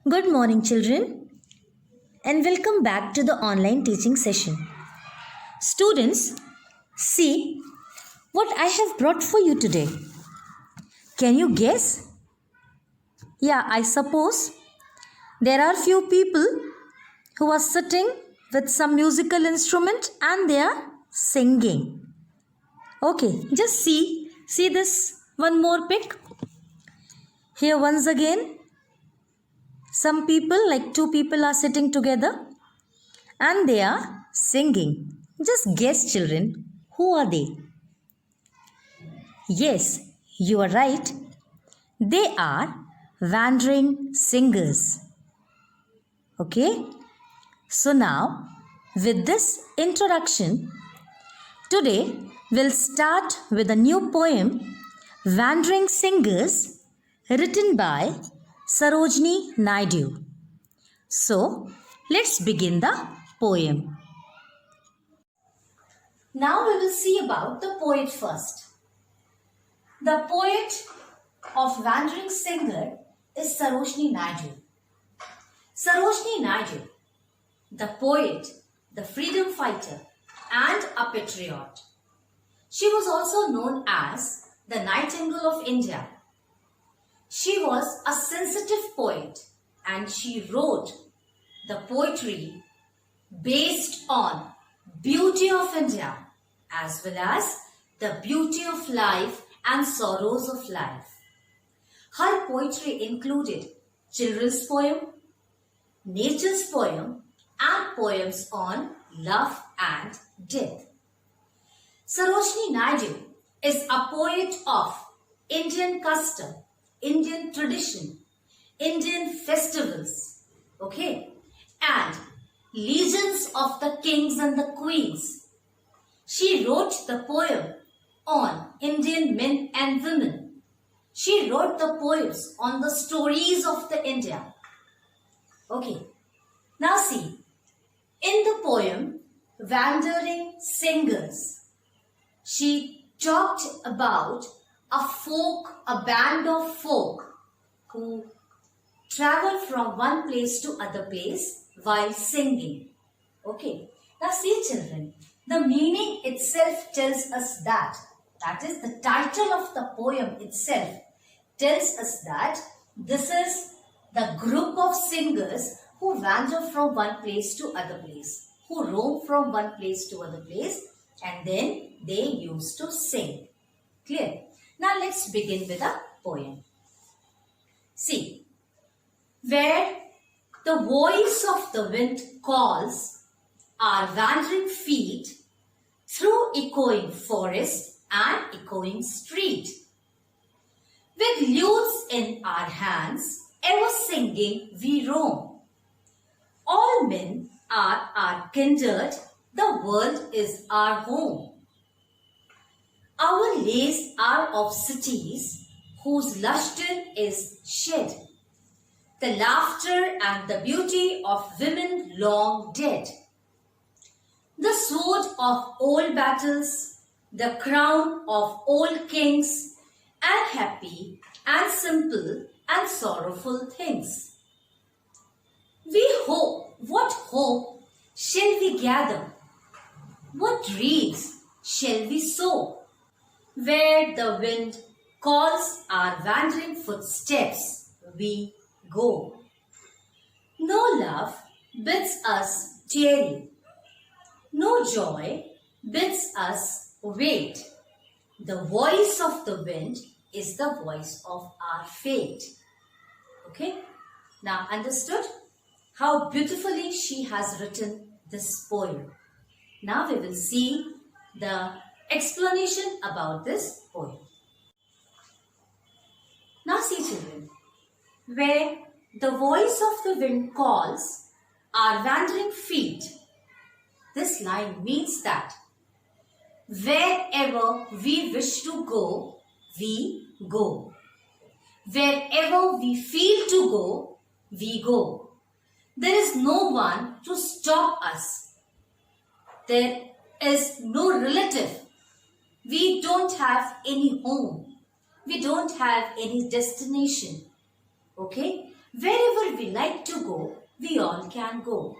Good morning, children, and welcome back to the online teaching session. Students, see what I have brought for you today. Can you guess? Yeah, I suppose there are few people who are sitting with some musical instrument and they are singing. Okay, just see this one more pic. Here once again, some people, like two people, are sitting together and they are singing. Just guess, children, who are they? Yes, you are right. They are wandering singers. Okay? So now, with this introduction, today we'll start with a new poem, Wandering Singers, written by Sarojini Naidu. So, let's begin the poem. Now we will see about the poet first. The poet of Wandering Singer is Sarojini Naidu. Sarojini Naidu, the poet, the freedom fighter and a patriot. She was also known as the Nightingale of India. She was a sensitive poet and she wrote the poetry based on beauty of India as well as the beauty of life and sorrows of life. Her poetry included children's poem, nature's poem, and poems on love and death. Sarojini Naidu is a poet of Indian custom, Indian tradition, Indian festivals, and legends of the kings and the queens. She wrote the poem on Indian men and women. She wrote the poems on the stories of the India. Now see, in the poem Wandering Singers, she talked about a band of folk who travel from one place to other place while singing. Now see, children, the meaning itself tells us that is the title of the poem itself tells us that this is the group of singers who wander from one place to other place, who roam from one place to other place, and then they used to sing. Clear? Now let's begin with a poem. See, where the voice of the wind calls our wandering feet through echoing forest and echoing street. With lutes in our hands, ever singing we roam. All men are our kindred, the world is our home. Our lays are of cities whose lustre is shed, the laughter and the beauty of women long dead. The sword of old battles, the crown of old kings, and happy and simple and sorrowful things. What hope shall we gather? What dreams shall we sow? Where the wind calls our wandering footsteps, we go. No love bids us tarry. No joy bids us wait. The voice of the wind is the voice of our fate. Now understood how beautifully she has written this poem. Now we will see the explanation about this poem. Now see, children, where the voice of the wind calls our wandering feet, this line means that wherever we wish to go, we go. Wherever we feel to go, we go. There is no one to stop us. There is no relative. We don't have any home. We don't have any destination. Wherever we like to go, we all can go.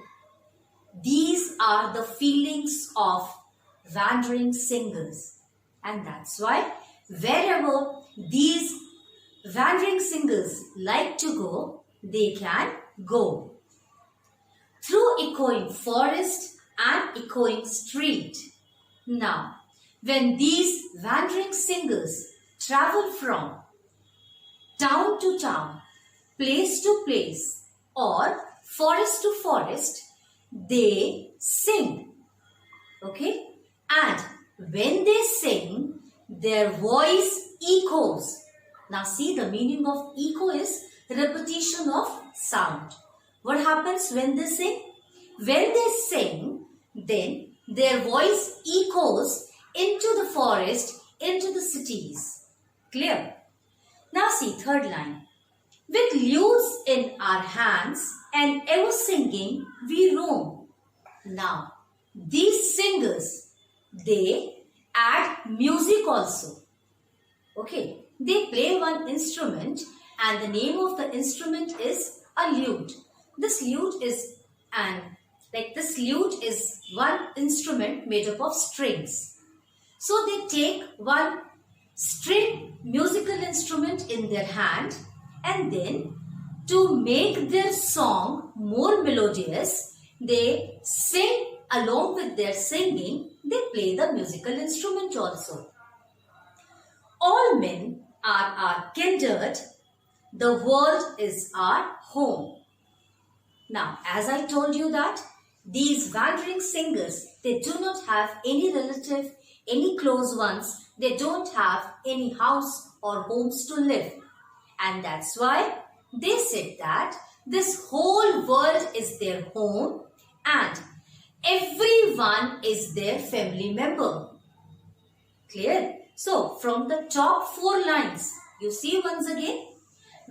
These are the feelings of wandering singers. And that's why wherever these wandering singers like to go, they can go. Through echoing forest and echoing street. Now, when these wandering singers travel from town to town, place to place, or forest to forest, they sing. Okay? And when they sing, their voice echoes. Now see, the meaning of echo is repetition of sound. What happens when they sing? When they sing, then their voice echoes into the forest, into the cities. Clear? Now see, third line. With lutes in our hands and ever singing, we roam. Now, these singers, they add music also. Okay, they play one instrument and the name of the instrument is a lute. This lute is one instrument made up of strings. So they take one string musical instrument in their hand, and then to make their song more melodious, they sing. Along with their singing, they play the musical instrument also. All men are our kindred. The world is our home. Now, as I told you that these wandering singers, they do not have any relative, any close ones. They don't have any house or homes to live. And that's why they said that this whole world is their home and everyone is their family member. Clear? So, from the top 4 lines, you see once again,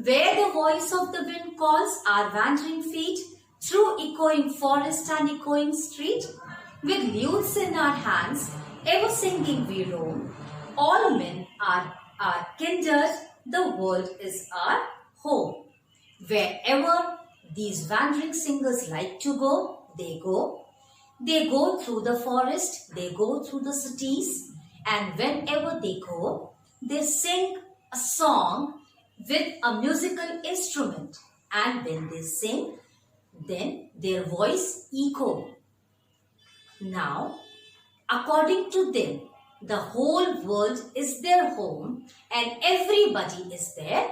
where the voice of the wind calls our wandering feet through echoing forest and echoing street, with lutes in our hands, ever singing we roam. All men are our kindred, the world is our home. Wherever these wandering singers like to go, they go. They go through the forest, they go through the cities, and whenever they go, they sing a song with a musical instrument. And when they sing, then their voice echo. Now, according to them, the whole world is their home and everybody is their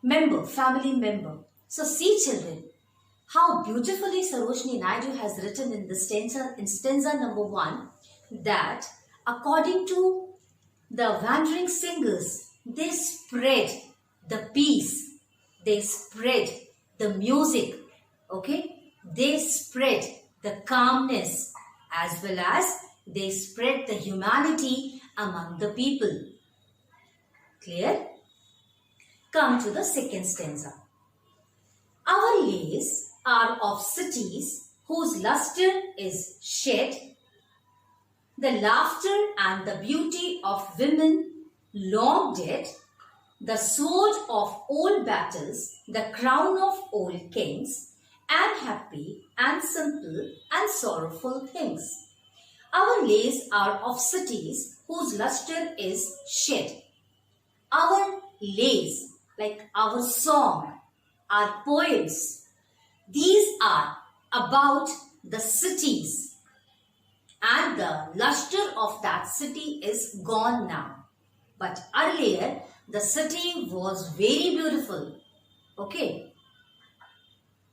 member, family member. So see children, how beautifully Saroshni Naidu has written in the stanza number 1 that according to the wandering singers, they spread the peace, they spread the music, okay? They spread the calmness as well as they spread the humanity among the people. Clear? Come to the second stanza. Our lays are of cities whose luster is shed, the laughter and the beauty of women long dead, the sword of old battles, the crown of old kings, and happy and simple and sorrowful things. Our lays are of cities whose luster is shed. Our lays, like our song, our poems, these are about the cities, and the luster of that city is gone now. But earlier, the city was very beautiful. Okay.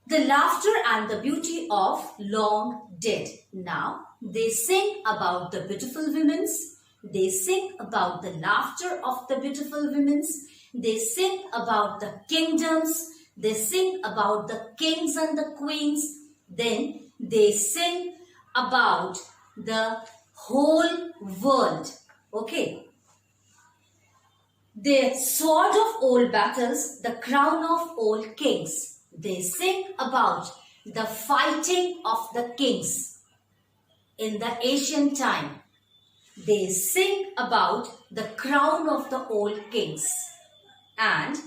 The laughter and the beauty of long dead. Now, they sing about the beautiful women's. They sing about the laughter of the beautiful women's. They sing about the kingdoms. They sing about the kings and the queens. Then they sing about the whole world. Okay. The sword of old battles, the crown of old kings. They sing about the fighting of the kings in the ancient time. They sing about the crown of the old kings and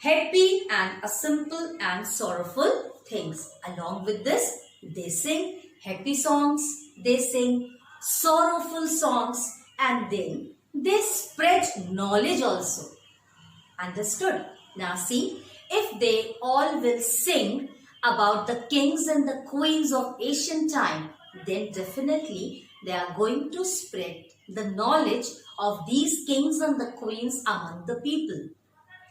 happy and a simple and sorrowful things. Along with this, they sing happy songs, they sing sorrowful songs, and then they spread knowledge also. Understood? Now see, if they all will sing about the kings and the queens of ancient time, then definitely they are going to spread the knowledge of these kings and the queens among the people.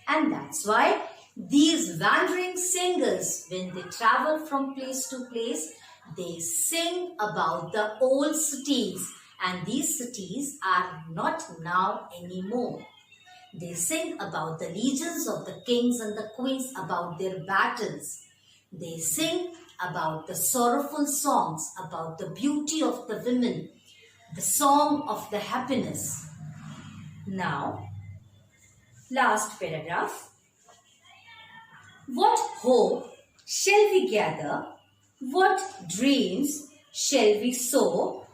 And that's why these wandering singers, when they travel from place to place, they sing about the old cities, and these cities are not now anymore. They sing about the legions of the kings and the queens, about their battles. They sing about the sorrowful songs, about the beauty of the women, the song of the happiness. Now, last paragraph. What hope shall we gather? What dreams shall we sow?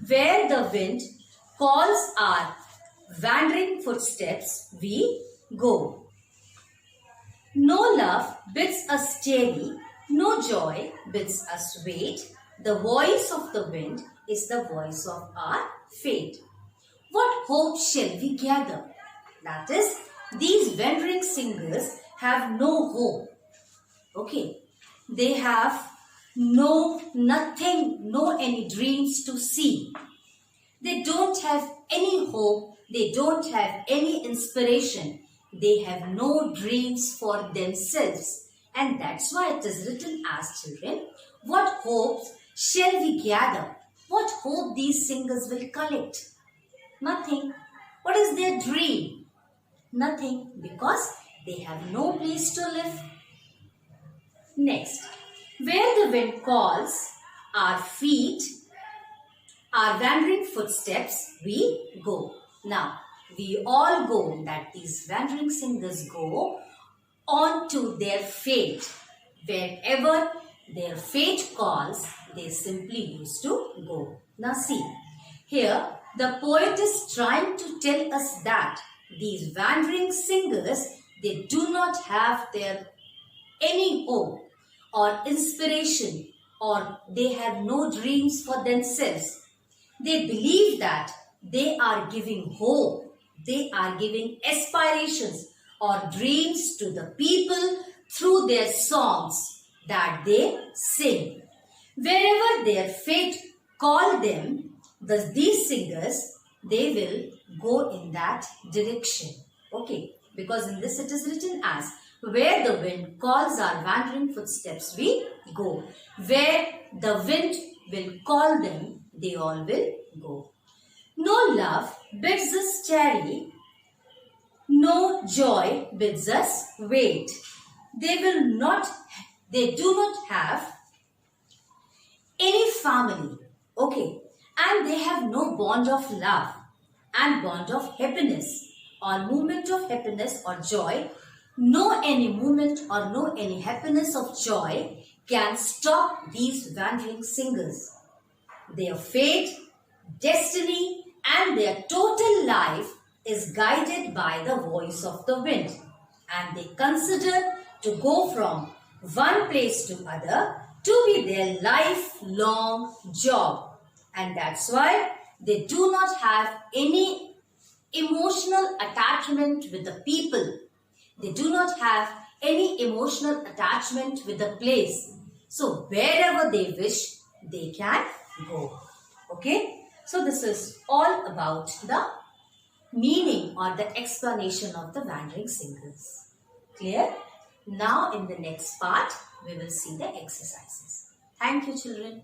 Where the wind calls our wandering footsteps, we go. No love bids us tarry, no joy bids us wait. The voice of the wind is the voice of our fate. What hope shall we gather? That is, these wandering singers have no hope. Okay, they have nothing, no any dreams to see. They don't have any hope. They don't have any inspiration. They have no dreams for themselves. And that's why it is written as, children, what hopes shall we gather? What hope these singers will collect? Nothing. What is their dream? Nothing, because they have no place to live. Next, where the wind calls our feet, our wandering footsteps, we go. Now, we all go, that these wandering singers go on to their fate. Wherever their fate calls, they simply used to go. Now see, here the poet is trying to tell us that these wandering singers, they do not have their any hope or inspiration, or they have no dreams for themselves. They believe that they are giving hope, they are giving aspirations or dreams to the people through their songs that they sing. Wherever their fate call them, these singers, they will go in that direction. Okay, because in this it is written as, where the wind calls our wandering footsteps, we go. Where the wind will call them, they all will go. No love bids us tarry, no joy bids us wait. They do not have any family, okay, and they have no bond of love and bond of happiness or movement of happiness or joy. No any movement or no any happiness of joy can stop these wandering singers. Their fate, destiny, and their total life is guided by the voice of the wind, and they consider to go from one place to other to be their lifelong job. And that's why they do not have any emotional attachment with the people. They do not have any emotional attachment with the place. So wherever they wish, they can go. Okay. So this is all about the meaning or the explanation of the wandering singers. Clear? Now in the next part, we will see the exercises. Thank you, children.